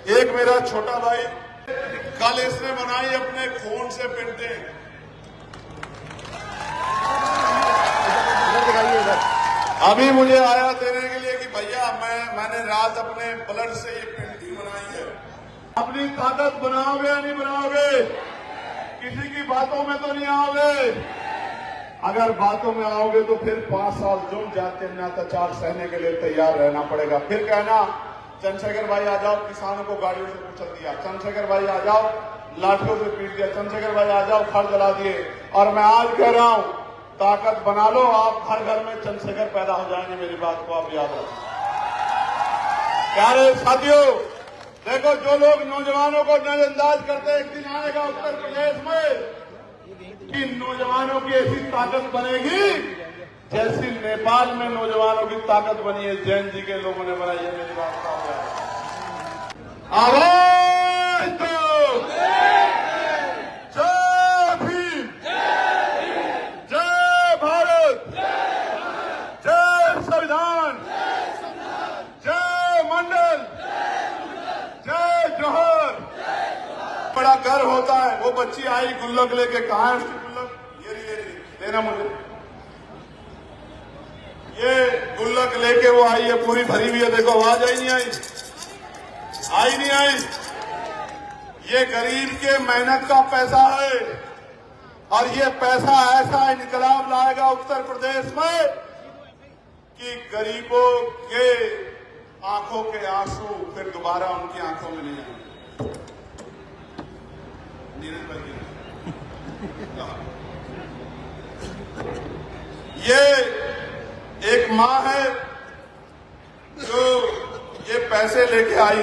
एक मेरा छोटा भाई, कल इसने बनाई अपने खून से पेंटिंग। अभी मुझे आया देने के लिए कि भैया मैंने रात अपने ब्लड से ये पेंटिंग बनाई है। अपनी ताकत बनाओगे या नहीं बनाओगे? किसी की बातों में तो नहीं आओगे। अगर बातों में आओगे तो फिर 5 साल जुर्म जाते अत्याचार सहने के लिए तैयार रहना पड़ेगा। फिर कहना चंद्रशेखर भाई आ जाओ, किसानों को गाड़ियों से कुचल दिया, चंद्रशेखर भाई आ जाओ लाठियों से पीट दिया, चंद्रशेखर भाई आ जाओ घर जला दिए। और मैं आज कह रहा हूं, ताकत बना लो, आप घर घर में चंद्रशेखर पैदा हो जाएंगे। मेरी बात को आप याद रखें। प्यारे साथियों, देखो जो लोग नौजवानों को नजरअंदाज करते, एक दिन आएगा उत्तर प्रदेश में कि नौजवानों की ऐसी ताकत बनेगी जैसी नेपाल में नौजवानों की ताकत बनी है, जैन जी के लोगों ने बनाई है। मेरी बात का आवाज दो, जय भीम, जय भारत, जय संविधान, जय मंडल, जय जोहर। बड़ा गर्व होता है। वो बच्ची आई गुल्लक लेके, कहा है उसकी गुल्लक? ये देना मुझे। ये गुल्लक लेके वो आई है, पूरी भरी हुई है। देखो आवाज आई नहीं आई? आई नहीं आई? ये गरीब के मेहनत का पैसा है और ये पैसा ऐसा इनकलाब लाएगा उत्तर प्रदेश में कि गरीबों के आंखों के आंसू फिर दोबारा उनकी आंखों में नहीं आएंगे। ये एक मां है जो ये पैसे लेके आई।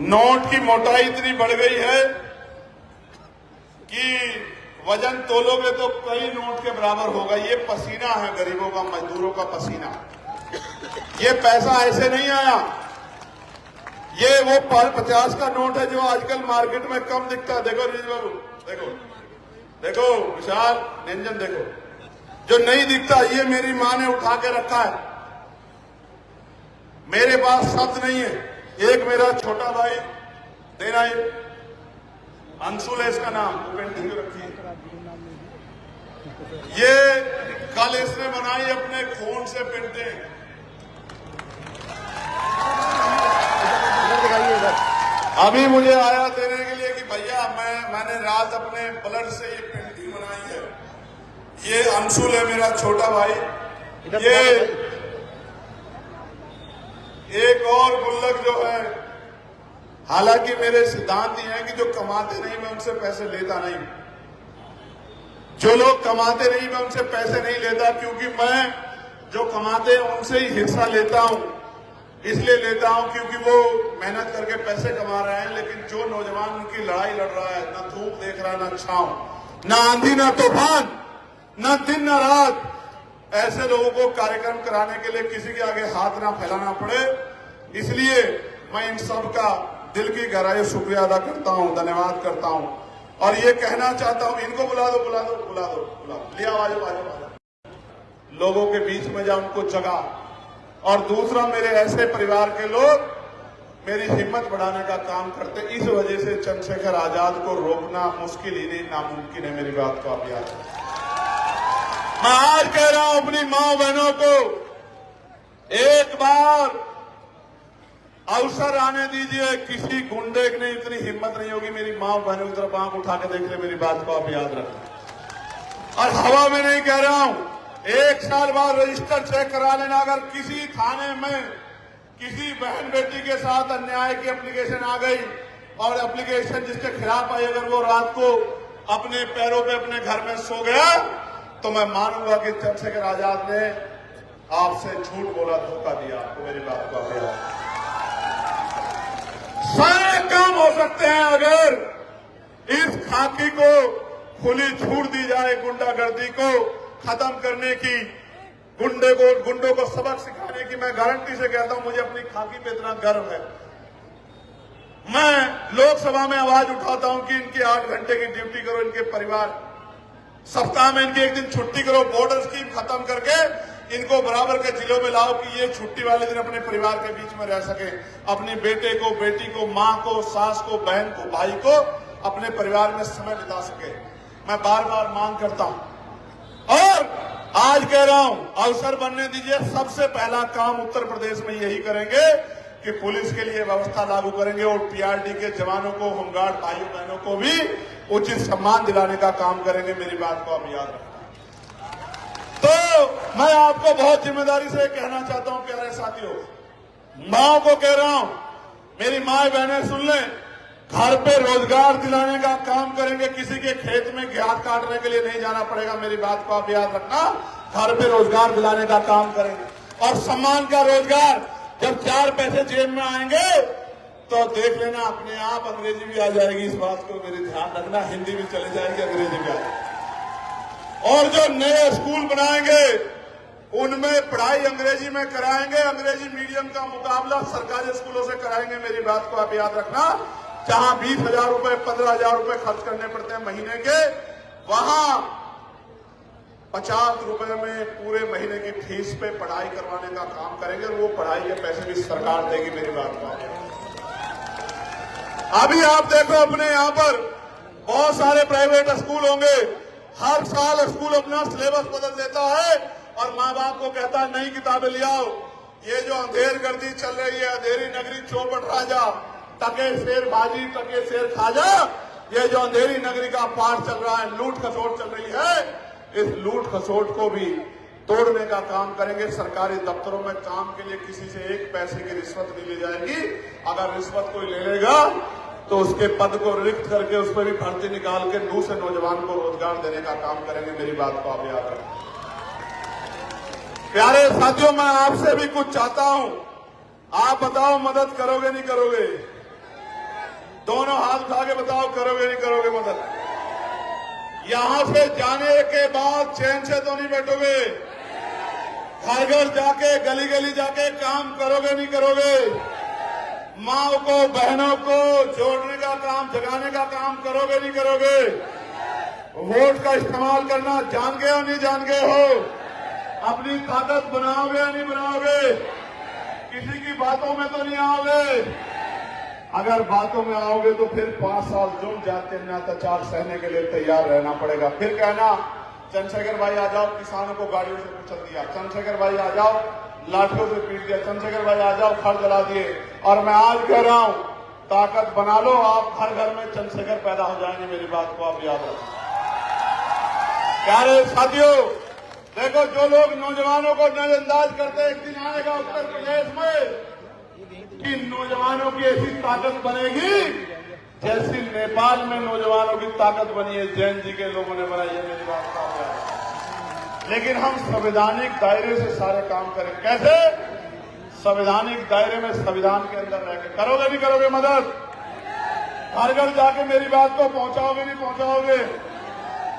नोट की मोटाई इतनी बढ़ गई है कि वजन तोलोगे तो कई नोट के बराबर होगा। ये पसीना है गरीबों का, मजदूरों का पसीना। ये पैसा ऐसे नहीं आया। ये वो 50 का नोट है जो आजकल मार्केट में कम दिखता है। देखो रीज बाबू, देखो देखो विशाल, निरंजन, देखो जो नहीं दिखता, ये मेरी मां ने उठा के रखा है। मेरे पास शब्द नहीं है। एक मेरा छोटा भाई देना, ये अंशुल है इसका नाम, पेंटिंग रखी है। ये कल इसने बनाई अपने खून से पेंटिंग। अभी मुझे आया देने के लिए कि भैया मैंने रात अपने ब्लड से ये पेंटिंग बनाई है। ये अंशुल है मेरा छोटा भाई। ये एक और गुल्लक जो है, हालांकि मेरे सिद्धांत ये है कि जो कमाते नहीं मैं उनसे पैसे लेता नहीं। जो लोग कमाते नहीं मैं उनसे पैसे नहीं लेता, क्योंकि मैं जो कमाते हैं उनसे ही हिस्सा लेता हूं। इसलिए लेता हूं क्योंकि वो मेहनत करके पैसे कमा रहे हैं, लेकिन जो नौजवान उनकी लड़ाई लड़ रहा है, ना धूप देख रहा है, ना छांव, ना आंधी, ना तूफान, ना दिन ना रात, ऐसे लोगों को कार्यक्रम कराने के लिए किसी के आगे हाथ ना फैलाना पड़े, इसलिए मैं इन सब का दिल की गहराई से शुक्रिया अदा करता हूं, धन्यवाद करता हूं। और ये कहना चाहता हूं, इनको बुला दो, बुला दो, बुला दो, बुला दो, लिया आवाज, लोगों के बीच में जा, उनको जगा। और दूसरा, मेरे ऐसे परिवार के लोग मेरी हिम्मत बढ़ाने का काम करते। इस वजह से चंद्रशेखर आजाद को रोकना मुश्किल ही नहीं, नामुमकिन है। मेरी बात को आप याद रखें। मैं आज कह रहा हूं अपनी मां बहनों को, एक बार अवसर आने दीजिए। किसी गुंडे की इतनी हिम्मत नहीं होगी। मेरी मां बहनों की तरफ आंख उठा के देख ले। मेरी बात को आप याद रखें। और हवा में नहीं कह रहा हूं, 1 साल बाद रजिस्टर चेक करा लेना। अगर किसी थाने में किसी बहन बेटी के साथ अन्याय की एप्लीकेशन आ गई और एप्लीकेशन जिसके खिलाफ आई, अगर वो रात को अपने पैरों पे अपने घर में सो गया, तो मैं मानूंगा कि चंद्रशेखर आजाद ने आपसे झूठ बोला, धोखा दिया। तो मेरी बात को आप याद, सारे काम हो सकते हैं अगर इस खाकी को खुली छूट दी जाए। गुंडागर्दी को खत्म करने की, गुंडों को सबक सिखाने की। मैं गारंटी से कहता हूं, मुझे अपनी खाकी पे इतना गर्व है। मैं लोकसभा में आवाज उठाता हूं कि इनकी 8 घंटे की ड्यूटी करो, इनके परिवार, सप्ताह में इनकी 1 दिन छुट्टी करो, बॉर्डर स्कीम खत्म करके इनको बराबर के जिलों में लाओ कि ये छुट्टी वाले दिन अपने परिवार के बीच में रह सके, अपने बेटे को, बेटी को, माँ को, सास को, बहन को, भाई को अपने परिवार में समय बिता सके। मैं बार बार मांग करता हूं और आज कह रहा हूं, अवसर बनने दीजिए। सबसे पहला काम उत्तर प्रदेश में यही करेंगे कि पुलिस के लिए व्यवस्था लागू करेंगे और पीआरडी के जवानों को, होमगार्ड भाइयों बहनों को भी उचित सम्मान दिलाने का काम करेंगे। मेरी बात को आप याद रखना। तो मैं आपको बहुत जिम्मेदारी से कहना चाहता हूं प्यारे साथियों, माओ को कह रहा हूं, मेरी माए बहनें सुन लें, घर पे रोजगार दिलाने का काम करेंगे। किसी के खेत में घास काटने के लिए नहीं जाना पड़ेगा। मेरी बात को आप याद रखना। घर पे रोजगार दिलाने का काम करेंगे और सम्मान का रोजगार। जब 4 पैसे जेब में आएंगे तो देख लेना अपने आप अंग्रेजी भी आ जाएगी। इस बात को मेरे ध्यान रखना, हिंदी भी चले जाएगी, अंग्रेजी भी आ जाएगी। और जो नए स्कूल बनाएंगे उनमें पढ़ाई अंग्रेजी में कराएंगे। अंग्रेजी मीडियम का मुकाबला सरकारी स्कूलों से कराएंगे। मेरी बात को आप याद रखना। जहां 20,000 रुपए, 15,000 रुपए खर्च करने पड़ते हैं महीने के, वहां 50 रुपए में पूरे महीने की फीस पे पढ़ाई करवाने का काम करेंगे और वो पढ़ाई के पैसे भी सरकार देगी। मेरी बात को अभी आप देखो, अपने यहां पर बहुत सारे प्राइवेट स्कूल होंगे। हर साल स्कूल अपना सिलेबस बदल देता है और माँ बाप को कहता है नई किताबें ले आओ। ये जो अंधेर गर्दी चल रही है, अंधेरी नगरी चौपट राजा, टके शेर बाजी, टके शेर खाजा, ये जो अंधेरी नगरी का पाठ चल रहा है, लूट खसोट चल रही है, इस लूट खसोट को भी तोड़ने का काम करेंगे। सरकारी दफ्तरों में काम के लिए किसी से 1 पैसे की रिश्वत नहीं ली जाएगी। अगर रिश्वत कोई ले लेगा तो उसके पद को रिक्त करके उस पर भी भर्ती निकाल के दूसरे नौजवान को रोजगार देने का काम करेंगे। मेरी बात को आप याद रखें। प्यारे साथियों, मैं आपसे भी कुछ चाहता हूं। आप बताओ, मदद करोगे नहीं करोगे? दोनों हाथ उठा के बताओ, करोगे नहीं करोगे मदद? यहां से जाने के बाद चैन से तो नहीं बैठोगे। घर घर जाके, गली गली जाके काम करोगे नहीं करोगे? माओ को, बहनों को जोड़ने का काम, जगाने का काम करोगे नहीं करोगे? वोट का इस्तेमाल करना जान गए हो नहीं जान गए हो? अपनी ताकत बनाओगे या नहीं बनाओगे? किसी की बातों में तो नहीं आओगे। अगर बातों में आओगे तो फिर 5 साल जुड़ जाते हैं, अत्याचार सहने के लिए तैयार रहना पड़ेगा। फिर कहना चंद्रशेखर भाई आ जाओ, किसानों को गाड़ियों से कुचल दिया। चंद्रशेखर भाई आ जाओ, लाठियों से पीट दिया। चंद्रशेखर भाई आ जाओ, घर जला दिए। और मैं आज कह रहा हूं, ताकत बना लो, आप घर घर में चंद्रशेखर पैदा हो जाएंगे। मेरी बात को आप याद रखें। प्यारे साथियों, देखो, जो लोग नौजवानों को नजरअंदाज करते हैं, एक दिन आएगा उत्तर प्रदेश में कि नौजवानों की ऐसी ताकत बनेगी जैसी नेपाल में नौजवानों की ताकत बनी है, जैन जी के लोगों ने बनाई है। मेरी बात को आप याद रखें। लेकिन हम संवैधानिक दायरे से सारे काम करें। कैसे? संवैधानिक दायरे में, संविधान के अंदर रहकर। करोगे नहीं करोगे मदद? घर घर जाके मेरी बात को पहुंचाओगे नहीं पहुंचाओगे?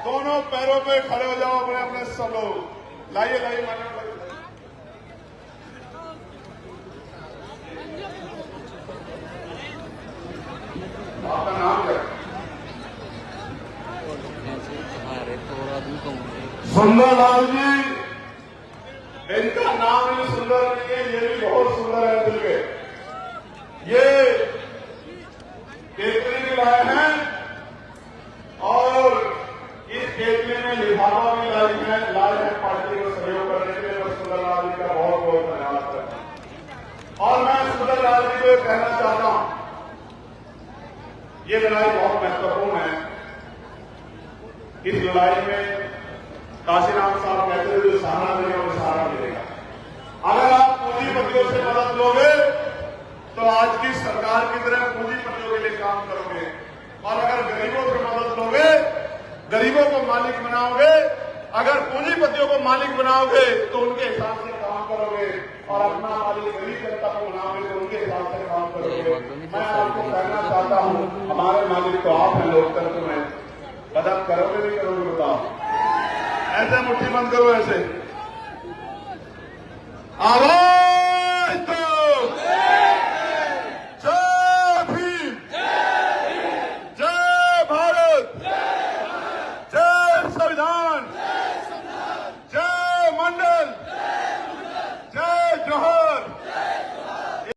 दोनों पैरों पे खड़े हो जाओ अपने अपने सब लोग। लाइए लाइए मानो। आपका नाम क्या? सुंदरलाल जी। इनका नाम भी सुंदर नहीं है, ये भी बहुत सुंदर है दिल के। ये केतली भी लाए हैं और इस केतली में लिफाफा भी लाए हैं पार्टी को सहयोग करने के लिए। सुंदरलाल जी का बहुत बहुत धन्यवाद है। और मैं सुंदरलाल जी को कहना चाहता हूं, ये लड़ाई बहुत महत्वपूर्ण है। इस लड़ाई में काशीराम साहब कहते थे, जो सहारा देगा वो सहारा मिलेगा। अगर आप पूंजीपतियों से मदद लोगे तो आज की सरकार की तरह पूंजीपतियों के लिए काम करोगे। और अगर गरीबों से मदद लोगे, गरीबों को मालिक बनाओगे, अगर पूंजीपतियों को मालिक बनाओगे तो उनके हिसाब से काम करोगे और अपना मालिक गरीब जनता को बनाओगे तो उनके हिसाब से काम करोगे। मैं आपको कहना चाहता हूं, हमारे मालिक तो आप हैं लोकतंत्र में। मदद करोगे नहीं करोगे बताओ? ऐसे मुट्ठी बंद करो, ऐसे आवाज